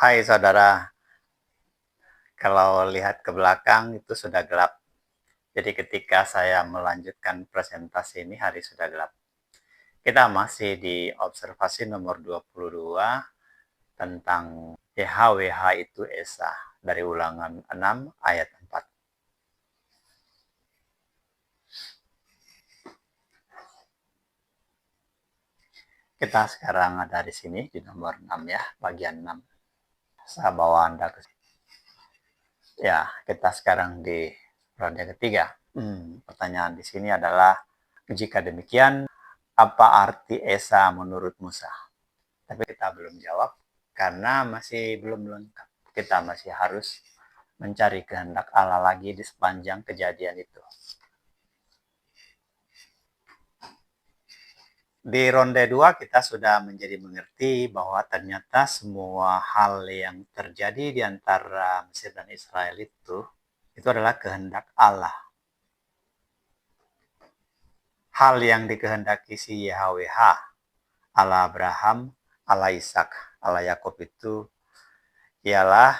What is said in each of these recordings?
Hai saudara, kalau lihat ke belakang itu sudah gelap. Jadi ketika saya melanjutkan presentasi ini hari sudah gelap. Kita masih di observasi nomor 22 tentang YHWH itu Esa dari ulangan 6 ayat 4. Kita sekarang ada di sini di nomor 6 ya, bagian 6. Saya bawa Anda ke sini. Ya, kita sekarang di ronde ketiga. Pertanyaan di sini adalah, jika demikian, apa arti Esa menurut Musa? Tapi kita belum jawab karena masih belum lengkap. Kita masih harus mencari kehendak Allah lagi di sepanjang kejadian itu. Di ronde 2 kita sudah menjadi mengerti bahwa ternyata semua hal yang terjadi di antara Mesir dan Israel itu adalah kehendak Allah. Hal yang dikehendaki si YHWH, Allah Abraham, Allah Ishak, Allah Yakub itu ialah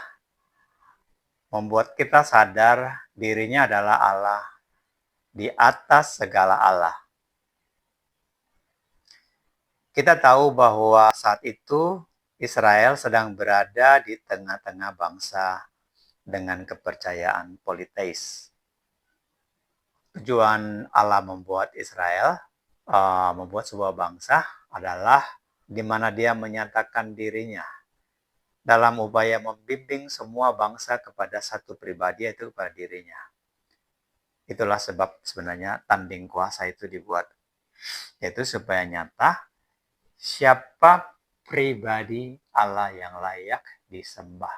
membuat kita sadar dirinya adalah Allah di atas segala Allah. Kita tahu bahwa saat itu Israel sedang berada di tengah-tengah bangsa dengan kepercayaan politeis. Tujuan Allah membuat Israel, membuat sebuah bangsa adalah di mana dia menyatakan dirinya dalam upaya membimbing semua bangsa kepada satu pribadi, yaitu kepada dirinya. Itulah sebab sebenarnya tanding kuasa itu dibuat, yaitu supaya nyata siapa pribadi Allah yang layak disembah.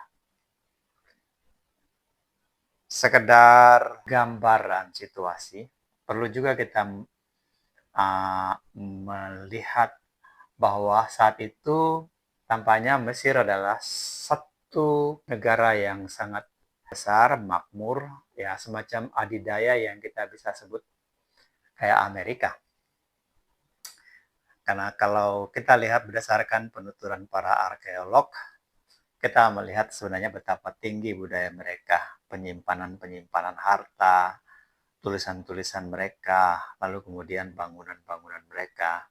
Sekedar gambaran situasi, perlu juga kita melihat bahwa saat itu tampaknya Mesir adalah satu negara yang sangat besar, makmur, ya semacam adidaya yang kita bisa sebut kayak Amerika. Karena kalau kita lihat berdasarkan penuturan para arkeolog, kita melihat sebenarnya betapa tinggi budaya mereka, penyimpanan harta, tulisan-tulisan mereka, lalu kemudian bangunan-bangunan mereka.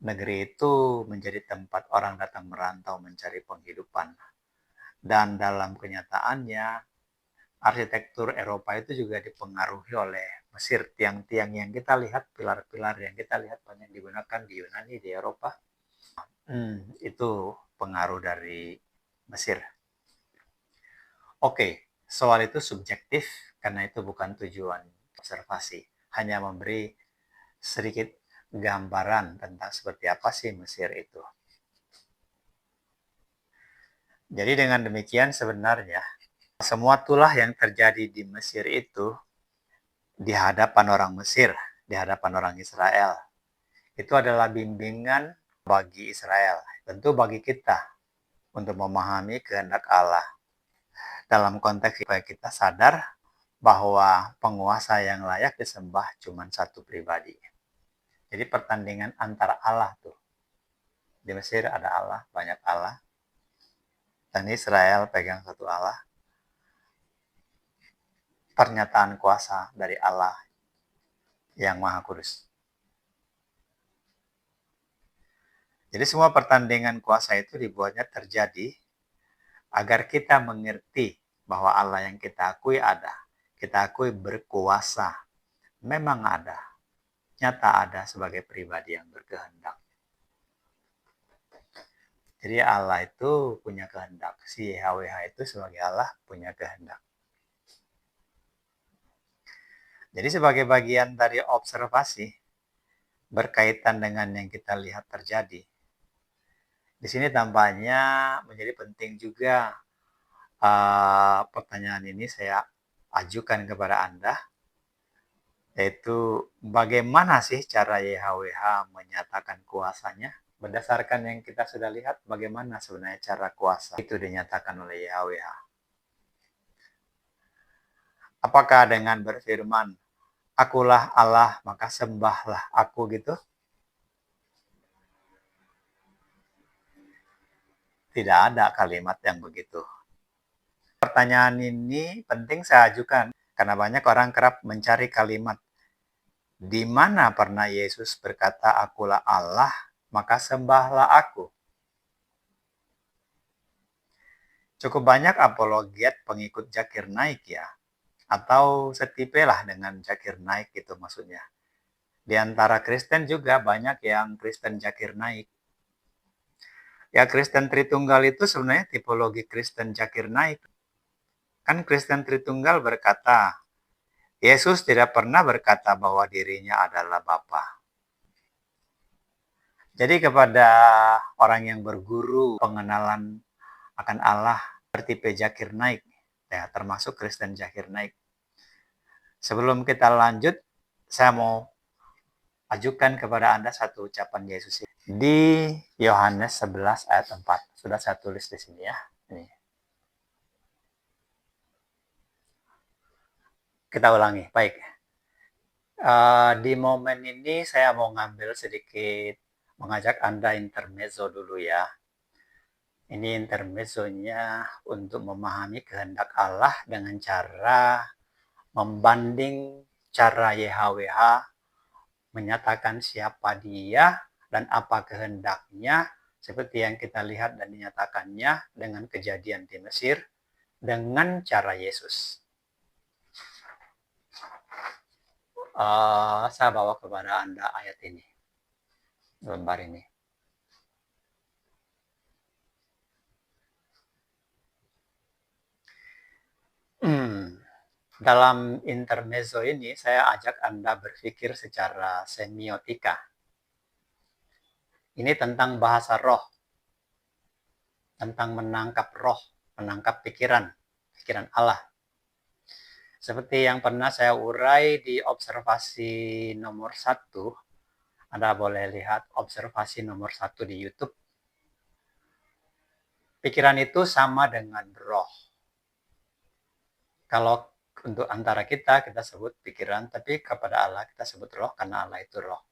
Negeri itu menjadi tempat orang datang merantau mencari penghidupan. Dan dalam kenyataannya, arsitektur Eropa itu juga dipengaruhi oleh Mesir. Tiang-tiang yang kita lihat, pilar-pilar yang kita lihat banyak digunakan di Yunani, di Eropa. Itu pengaruh dari Mesir. Oke, soal itu subjektif karena itu bukan tujuan observasi. Hanya memberi sedikit gambaran tentang seperti apa sih Mesir itu. Jadi dengan demikian sebenarnya semua tulah yang terjadi di Mesir itu di hadapan orang Mesir, di hadapan orang Israel, itu adalah bimbingan bagi Israel, tentu bagi kita untuk memahami kehendak Allah. Dalam konteks supaya kita sadar bahwa penguasa yang layak disembah cuma satu pribadi. Jadi pertandingan antara Allah tuh. Di Mesir ada Allah, banyak Allah. Dan Israel pegang satu Allah. Pernyataan kuasa dari Allah yang Maha Kudus. Jadi semua pertandingan kuasa itu dibuatnya terjadi agar kita mengerti bahwa Allah yang kita akui ada. Kita akui berkuasa. Memang ada. Nyata ada sebagai pribadi yang berkehendak. Jadi Allah itu punya kehendak. Si YHWH itu sebagai Allah punya kehendak. Jadi sebagai bagian dari observasi berkaitan dengan yang kita lihat terjadi. Di sini tampaknya menjadi penting juga pertanyaan ini saya ajukan kepada Anda, yaitu bagaimana sih cara YHWH menyatakan kuasanya? Berdasarkan yang kita sudah lihat, bagaimana sebenarnya cara kuasa itu dinyatakan oleh YHWH? Apakah dengan berfirman, akulah Allah, maka sembahlah aku gitu? Tidak ada kalimat yang begitu. Pertanyaan ini penting saya ajukan karena banyak orang kerap mencari kalimat di mana pernah Yesus berkata, "Akulah Allah, maka sembahlah aku." Cukup banyak apologet pengikut Zakir Naik ya, atau setipe lah dengan Zakir Naik itu maksudnya. Di antara Kristen juga banyak yang Kristen Zakir Naik. Ya Kristen Tritunggal itu sebenarnya tipologi Kristen Zakir Naik. Kan Kristen Tritunggal berkata, Yesus tidak pernah berkata bahwa dirinya adalah Bapa. Jadi kepada orang yang berguru pengenalan akan Allah bertipe Zakir Naik, ya termasuk Kristen Zakir Naik. Sebelum kita lanjut, saya mau ajukan kepada Anda satu ucapan Yesus di Yohanes 11 ayat 4. Sudah saya tulis di sini ya. Ini. Kita ulangi, baik. Di momen ini saya mau ngambil sedikit, mengajak Anda intermezzo dulu ya. Ini intermezzonya untuk memahami kehendak Allah dengan cara membanding cara YHWH menyatakan siapa dia dan apa kehendaknya, seperti yang kita lihat dan dinyatakannya dengan kejadian di Mesir, dengan cara Yesus. Saya bawa kepada Anda ayat ini, lembar ini. Dalam intermezzo ini, saya ajak Anda berpikir secara semiotika. Ini tentang bahasa roh, tentang menangkap roh, menangkap pikiran Allah. Seperti yang pernah saya urai di observasi nomor 1, Anda boleh lihat observasi nomor 1 di YouTube. Pikiran itu sama dengan roh. Kalau untuk antara kita sebut pikiran, tapi kepada Allah kita sebut roh karena Allah itu roh.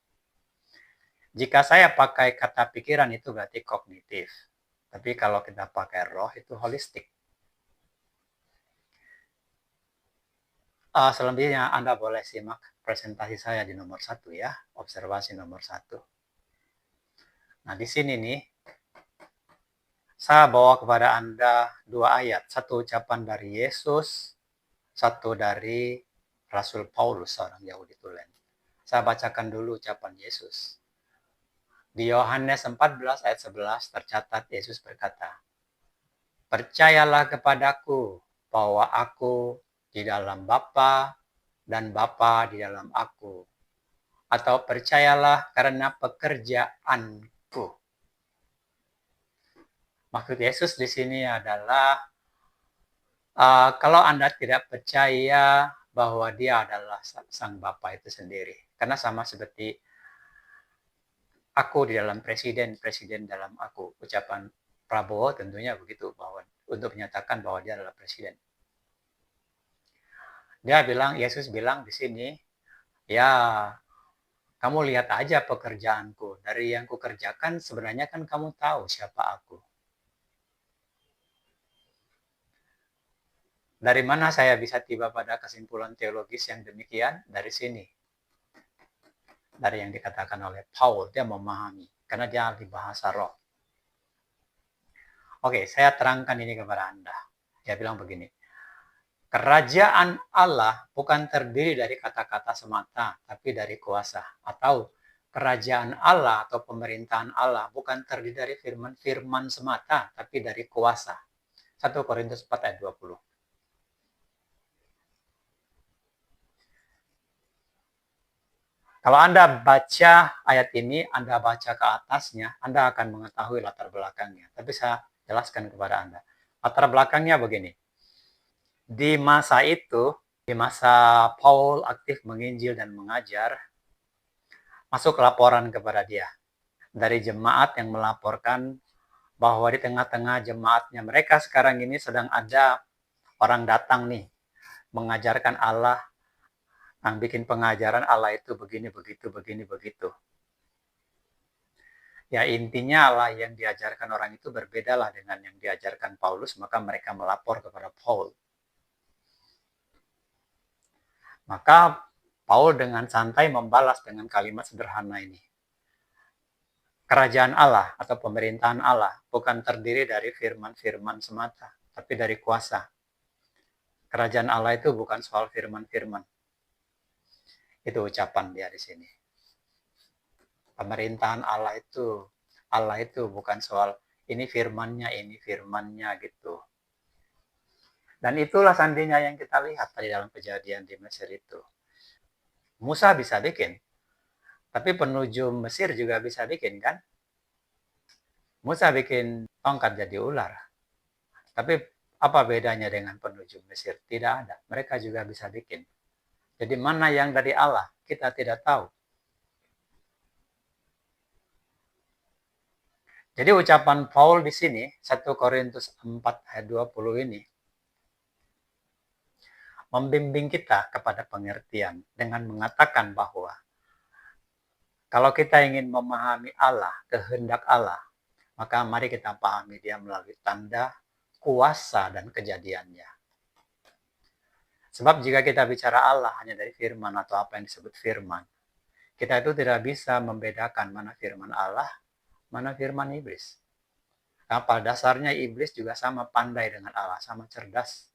Jika saya pakai kata pikiran itu berarti kognitif. Tapi kalau kita pakai roh itu holistik. Selebihnya Anda boleh simak presentasi saya di nomor 1 ya, observasi nomor 1. Nah di sini nih, saya bawa kepada Anda 2 ayat. Satu ucapan dari Yesus, satu dari Rasul Paulus, seorang Yahudi Tulen. Saya bacakan dulu ucapan Yesus. Di Yohanes 14 ayat 11 tercatat Yesus berkata, "Percayalah kepadaku bahwa aku di dalam Bapa dan Bapa di dalam aku. Atau percayalah karena pekerjaanku." Maksud Yesus di sini adalah kalau Anda tidak percaya bahwa dia adalah sang Bapa itu sendiri. Karena sama seperti aku di dalam presiden, presiden dalam aku. Ucapan Prabowo tentunya begitu, bahwa untuk menyatakan bahwa dia adalah presiden. Yesus bilang di sini, ya kamu lihat aja pekerjaanku. Dari yang kukerjakan sebenarnya kan kamu tahu siapa aku. Dari mana saya bisa tiba pada kesimpulan teologis yang demikian? Dari sini. Dari yang dikatakan oleh Paul, dia memahami. Karena dia ahli bahasa roh. Oke, saya terangkan ini kepada Anda. Dia bilang begini. Kerajaan Allah bukan terdiri dari kata-kata semata, tapi dari kuasa. Atau kerajaan Allah atau pemerintahan Allah bukan terdiri dari firman-firman semata, tapi dari kuasa. 1 Korintus 4 ayat 20. Kalau Anda baca ayat ini, Anda baca ke atasnya, Anda akan mengetahui latar belakangnya. Tapi saya jelaskan kepada Anda. Latar belakangnya begini. Di masa itu, di masa Paul aktif menginjil dan mengajar, masuk laporan kepada dia dari jemaat yang melaporkan bahwa di tengah-tengah jemaatnya mereka sekarang ini sedang ada orang datang nih mengajarkan Allah, yang bikin pengajaran Allah itu begini begitu begini begitu. Ya intinya Allah yang diajarkan orang itu berbedalah dengan yang diajarkan Paulus, maka mereka melapor kepada Paul. Maka Paul dengan santai membalas dengan kalimat sederhana ini. Kerajaan Allah atau pemerintahan Allah bukan terdiri dari firman-firman semata, tapi dari kuasa. Kerajaan Allah itu bukan soal firman-firman. Itu ucapan dia di sini. Pemerintahan Allah itu bukan soal ini firmannya gitu. Dan itulah sandinya yang kita lihat tadi dalam kejadian di Mesir itu. Musa bisa bikin, tapi penuju Mesir juga bisa bikin kan? Musa bikin tongkat jadi ular. Tapi apa bedanya dengan penuju Mesir? Tidak ada. Mereka juga bisa bikin. Jadi mana yang dari Allah? Kita tidak tahu. Jadi ucapan Paul di sini, 1 Korintus 4 ayat 20 ini, membimbing kita kepada pengertian dengan mengatakan bahwa kalau kita ingin memahami Allah, kehendak Allah, maka mari kita pahami dia melalui tanda, kuasa, dan kejadiannya. Sebab jika kita bicara Allah hanya dari firman atau apa yang disebut firman, kita itu tidak bisa membedakan mana firman Allah, mana firman iblis. Nah, pada dasarnya iblis juga sama pandai dengan Allah, sama cerdas.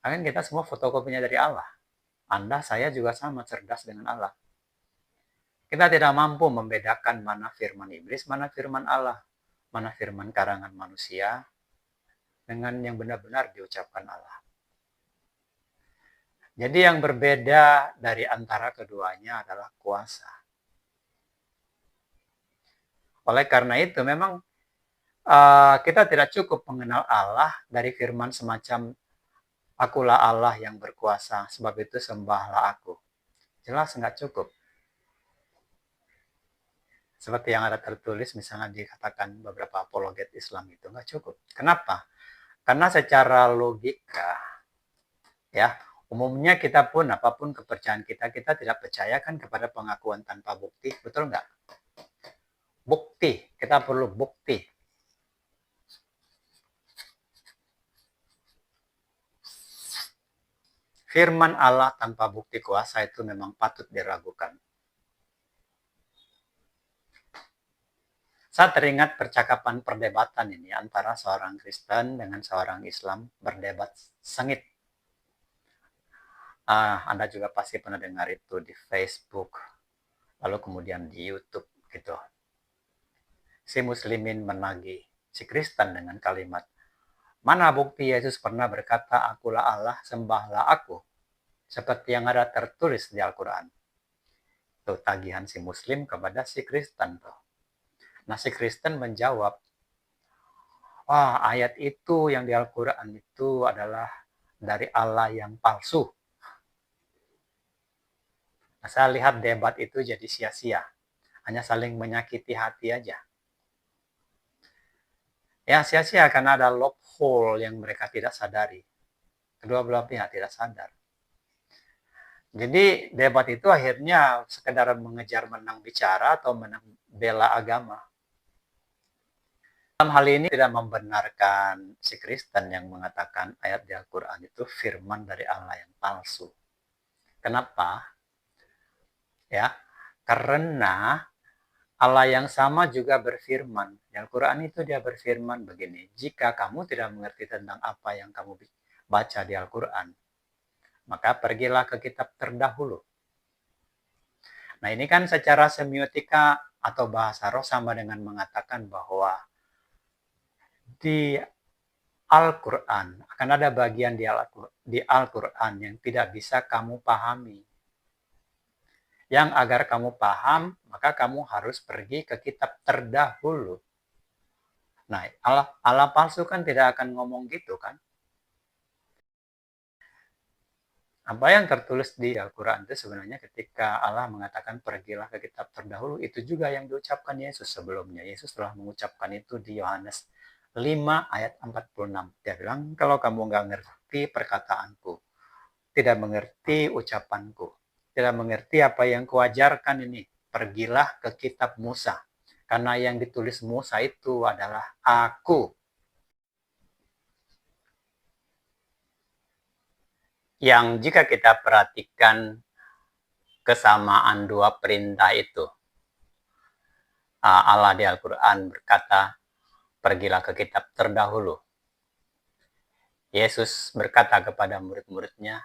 Kan kita semua fotokopinya dari Allah. Anda, saya juga sama cerdas dengan Allah. Kita tidak mampu membedakan mana firman iblis, mana firman Allah, mana firman karangan manusia, dengan yang benar-benar diucapkan Allah. Jadi yang berbeda dari antara keduanya adalah kuasa. Oleh karena itu memang kita tidak cukup mengenal Allah dari firman semacam akulah Allah yang berkuasa, sebab itu sembahlah aku. Jelas nggak cukup. Seperti yang ada tertulis misalnya dikatakan beberapa apologet Islam itu nggak cukup. Kenapa? Karena secara logika, ya umumnya kita pun apapun kepercayaan kita tidak percayakan kepada pengakuan tanpa bukti, betul nggak? Bukti, kita perlu bukti. Firman Allah tanpa bukti kuasa itu memang patut diragukan. Saya teringat percakapan perdebatan ini antara seorang Kristen dengan seorang Islam berdebat sengit. Anda juga pasti pernah dengar itu di Facebook, lalu kemudian di YouTube gitu. Si Muslimin menagih si Kristen dengan kalimat, mana bukti Yesus pernah berkata, akulah Allah, sembahlah aku. Seperti yang ada tertulis di Al-Quran. Itu tagihan si Muslim kepada si Kristen. Nah si Kristen menjawab, wah ayat itu yang di Al-Quran itu adalah dari Allah yang palsu. Nah, saya lihat debat itu jadi sia-sia. Hanya saling menyakiti hati aja. Ya sia-sia karena ada loophole yang mereka tidak sadari. Kedua belah pihak tidak sadar. Jadi debat itu akhirnya sekedar mengejar menang bicara atau menang bela agama. Dalam hal ini tidak membenarkan si Kristen yang mengatakan ayat di Al-Quran itu firman dari Allah yang palsu. Kenapa? Ya, karena Allah yang sama juga berfirman. Di Al-Quran itu dia berfirman begini, jika kamu tidak mengerti tentang apa yang kamu baca di Al-Quran, maka pergilah ke kitab terdahulu. Nah ini kan secara semiotika atau bahasa roh sama dengan mengatakan bahwa di Al-Quran akan ada bagian di Al-Quran yang tidak bisa kamu pahami. Yang agar kamu paham, maka kamu harus pergi ke kitab terdahulu. Nah, Allah palsu kan tidak akan ngomong gitu kan. Apa yang tertulis di Al-Quran itu sebenarnya ketika Allah mengatakan pergilah ke kitab terdahulu, itu juga yang diucapkan Yesus sebelumnya. Yesus telah mengucapkan itu di Yohanes 5 ayat 46. Dia bilang, kalau kamu nggak ngerti perkataanku, tidak mengerti ucapanku, tidak mengerti apa yang kuajarkan ini, pergilah ke kitab Musa. Karena yang ditulis Musa itu adalah aku. Yang jika kita perhatikan kesamaan dua perintah itu, Allah di Al-Quran berkata, pergilah ke kitab terdahulu. Yesus berkata kepada murid-muridnya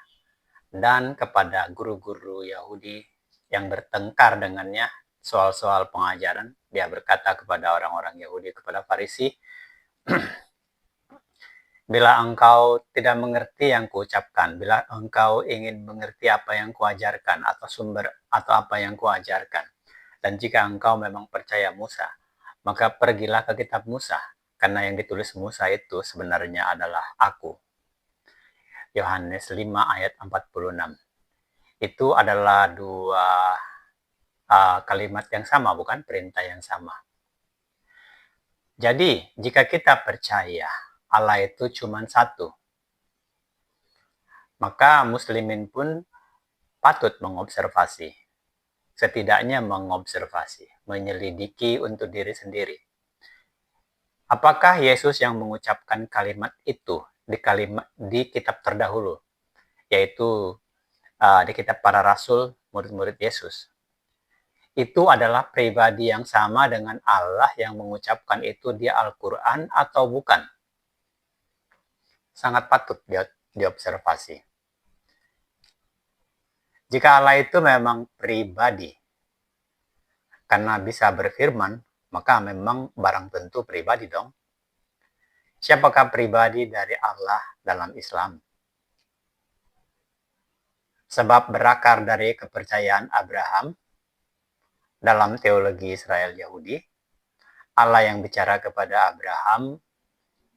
dan kepada guru-guru Yahudi yang bertengkar dengannya soal-soal pengajaran. Dia berkata kepada orang-orang Yahudi, kepada Farisi, bila engkau tidak mengerti yang kuucapkan, bila engkau ingin mengerti apa yang kuajarkan atau sumber atau apa yang kuajarkan, dan jika engkau memang percaya Musa, maka pergilah ke kitab Musa, karena yang ditulis Musa itu sebenarnya adalah aku. Yohanes 5 ayat 46. Itu adalah dua kalimat yang sama, bukan perintah yang sama. Jadi, jika kita percaya Allah itu cuma satu, maka muslimin pun patut mengobservasi. Setidaknya mengobservasi, menyelidiki untuk diri sendiri. Apakah Yesus yang mengucapkan kalimat itu di kitab terdahulu, yaitu di kitab para rasul, murid-murid Yesus, itu adalah pribadi yang sama dengan Allah yang mengucapkan itu di Al-Quran atau bukan? Sangat patut diobservasi. Jika Allah itu memang pribadi, karena bisa berfirman, maka memang barang tentu pribadi dong. Siapakah pribadi dari Allah dalam Islam? Sebab berakar dari kepercayaan Abraham dalam teologi Israel Yahudi, Allah yang bicara kepada Abraham,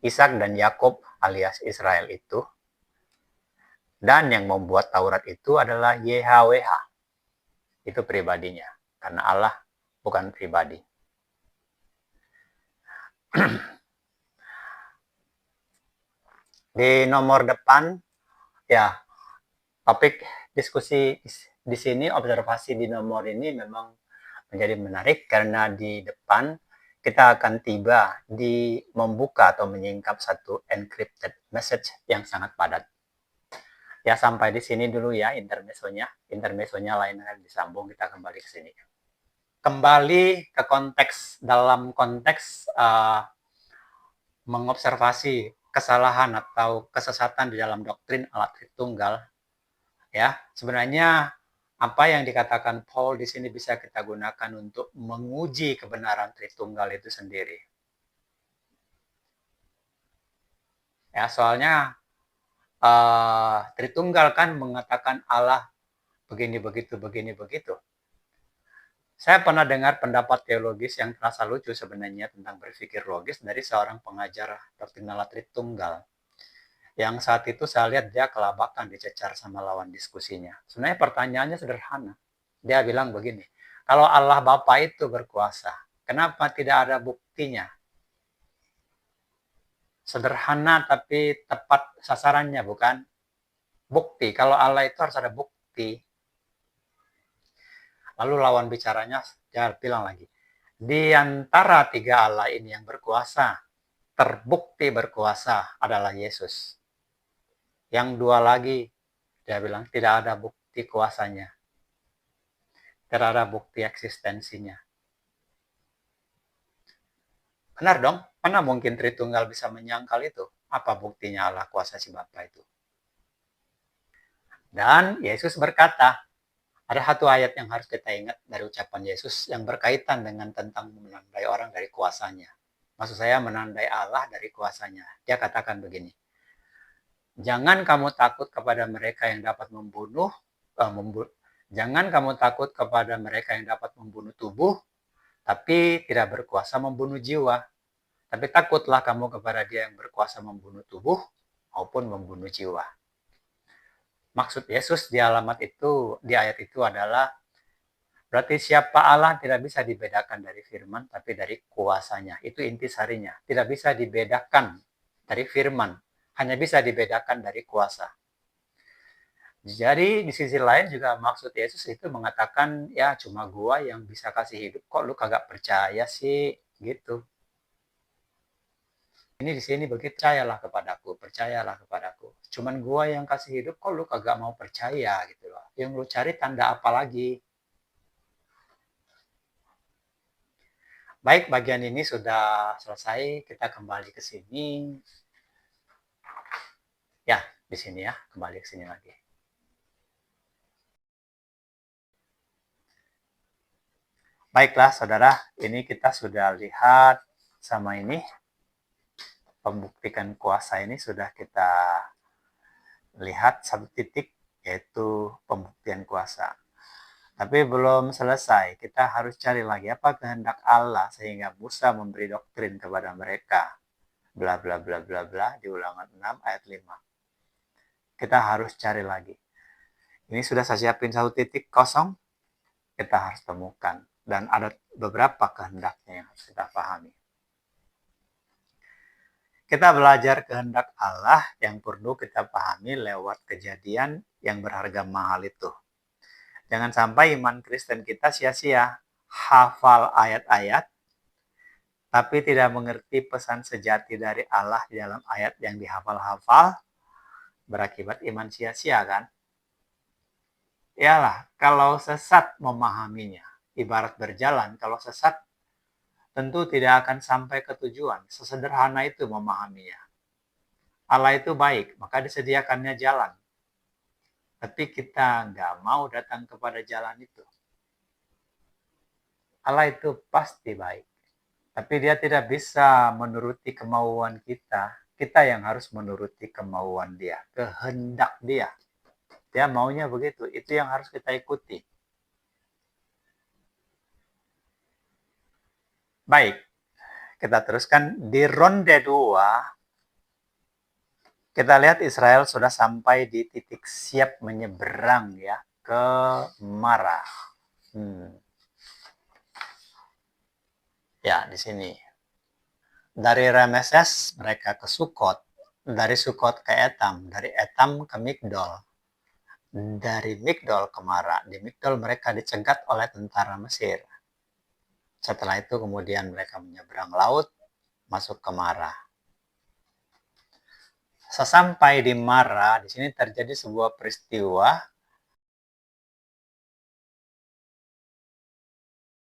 Ishak dan Yakub alias Israel itu, dan yang membuat Taurat itu adalah YHWH. Itu pribadinya, karena Allah bukan pribadi. Di nomor depan, ya, topik diskusi di sini, observasi di nomor ini memang menjadi menarik karena di depan kita akan tiba di membuka atau menyingkap satu encrypted message yang sangat padat. Ya, sampai di sini dulu ya intermezzonya. Intermezzonya lain akan disambung, kita kembali ke sini. Kembali ke konteks, dalam konteks mengobservasi kesalahan atau kesesatan di dalam doktrin Allah Tritunggal. Ya, sebenarnya apa yang dikatakan Paul di sini bisa kita gunakan untuk menguji kebenaran Tritunggal itu sendiri. Ya, soalnya Tritunggal kan mengatakan Allah begini begitu begini begitu. Saya pernah dengar pendapat teologis yang terasa lucu sebenarnya tentang berpikir logis dari seorang pengajar doktrin Allah Tritunggal. Yang saat itu saya lihat dia kelabakan, dicecar sama lawan diskusinya. Sebenarnya pertanyaannya sederhana. Dia bilang begini, kalau Allah Bapa itu berkuasa, kenapa tidak ada buktinya? Sederhana tapi tepat sasarannya, bukan? Bukti, kalau Allah itu harus ada bukti. Lalu lawan bicaranya, dia bilang lagi, di antara tiga Allah ini yang berkuasa, terbukti berkuasa adalah Yesus. Yang dua lagi, dia bilang, tidak ada bukti kuasanya. Tidak ada bukti eksistensinya. Benar dong, mana mungkin Tritunggal bisa menyangkal itu? Apa buktinya Allah kuasa si Bapa itu? Dan Yesus berkata, ada satu ayat yang harus kita ingat dari ucapan Yesus yang berkaitan dengan tentang menandai orang dari kuasanya. Maksud saya menandai Allah dari kuasanya. Dia katakan begini, jangan kamu takut kepada mereka yang dapat membunuh, jangan kamu takut kepada mereka yang dapat membunuh tubuh, tapi tidak berkuasa membunuh jiwa. Tapi takutlah kamu kepada dia yang berkuasa membunuh tubuh maupun membunuh jiwa. Maksud Yesus di ayat itu adalah, berarti siapa Allah tidak bisa dibedakan dari firman, tapi dari kuasanya. Itu intisarinya. Tidak bisa dibedakan dari firman, hanya bisa dibedakan dari kuasa. Jadi di sisi lain juga maksud Yesus itu mengatakan, ya cuma gua yang bisa kasih hidup, kok lu kagak percaya sih, gitu. Ini di sini begitu, percayalah kepadaku. Cuman gua yang kasih hidup, kok lu kagak mau percaya gitu loh. Yang lu cari tanda apa lagi? Baik, bagian ini sudah selesai, kita kembali ke sini. Ya, di sini ya, kembali ke sini lagi. Baiklah, saudara, ini kita sudah lihat sama ini, pembuktikan kuasa ini sudah kita lihat satu titik, yaitu pembuktian kuasa. Tapi belum selesai, kita harus cari lagi apa kehendak Allah sehingga Musa memberi doktrin kepada mereka. Bla bla bla bla bla di Ulangan 6 ayat 5. Kita harus cari lagi. Ini sudah saya siapin satu titik kosong, kita harus temukan. Dan ada beberapa kehendaknya yang harus kita pahami. Kita belajar kehendak Allah yang perlu kita pahami lewat kejadian yang berharga mahal itu. Jangan sampai iman Kristen kita sia-sia, hafal ayat-ayat, tapi tidak mengerti pesan sejati dari Allah di dalam ayat yang dihafal-hafal, berakibat iman sia-sia kan? Iyalah, kalau sesat memahaminya, ibarat berjalan, kalau sesat tentu tidak akan sampai ke tujuan. Sesederhana itu memahaminya. Allah itu baik, maka disediakannya jalan. Tapi kita nggak mau datang kepada jalan itu. Allah itu pasti baik. Tapi dia tidak bisa menuruti kemauan kita. Kita yang harus menuruti kemauan dia, kehendak dia. Dia maunya begitu, itu yang harus kita ikuti. Baik, kita teruskan di ronde 2. Kita lihat Israel sudah sampai di titik siap menyeberang ya ke Mara. Ya, di sini. Dari Rameses mereka ke Sukot, dari Sukot ke Etam, dari Etam ke Migdol, dari Migdol ke Mara. Di Migdol mereka dicegat oleh tentara Mesir. Setelah itu kemudian mereka menyeberang laut, masuk ke Mara. Sesampai di Mara, di sini terjadi sebuah peristiwa